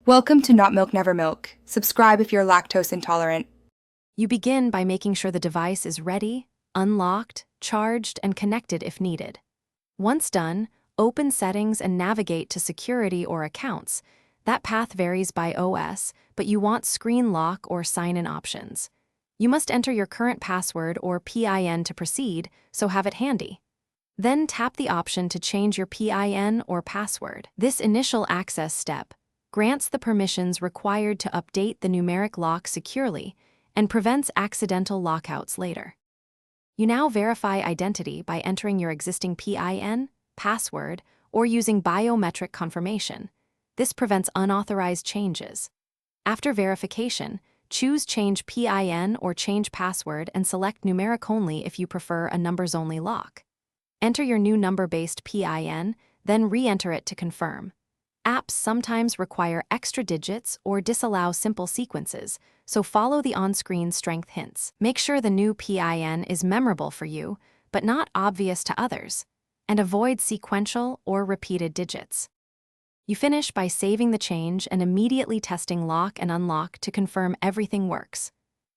Welcome to Not Milk Never Milk. Subscribe if you're lactose intolerant. You begin by making sure the device is ready, unlocked, charged, and connected if needed. Once done, open Settings and navigate to Security or Accounts. That path varies by OS, but you want Screen Lock or Sign-in options. You must enter your current password or PIN to proceed, so have it handy. Then tap the option to change your PIN or password. This initial access step grants the permissions required to update the numeric lock securely and prevents accidental lockouts later. You now verify identity by entering your existing PIN, password, or using biometric confirmation. This prevents unauthorized changes. After verification, choose Change PIN or Change Password and select numeric only if you prefer a numbers-only lock. Enter your new number-based PIN, then re-enter it to confirm. Apps sometimes require extra digits or disallow simple sequences, so follow the on-screen strength hints. Make sure the new PIN is memorable for you, but not obvious to others, and avoid sequential or repeated digits. You finish by saving the change and immediately testing lock and unlock to confirm everything works.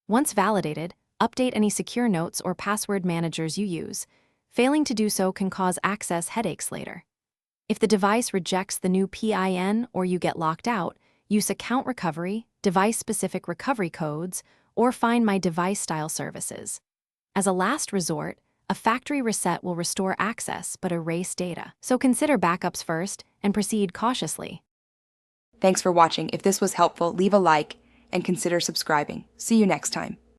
Once validated, update any secure notes or password managers you use. Failing to do so can cause access headaches later. If the device rejects the new PIN or you get locked out, use Account Recovery, device-specific recovery codes, or Find My Device style services. As a last resort, a factory reset will restore access but erase data. So consider backups first and proceed cautiously. Thanks for watching. If this was helpful, leave a like and consider subscribing. See you next time.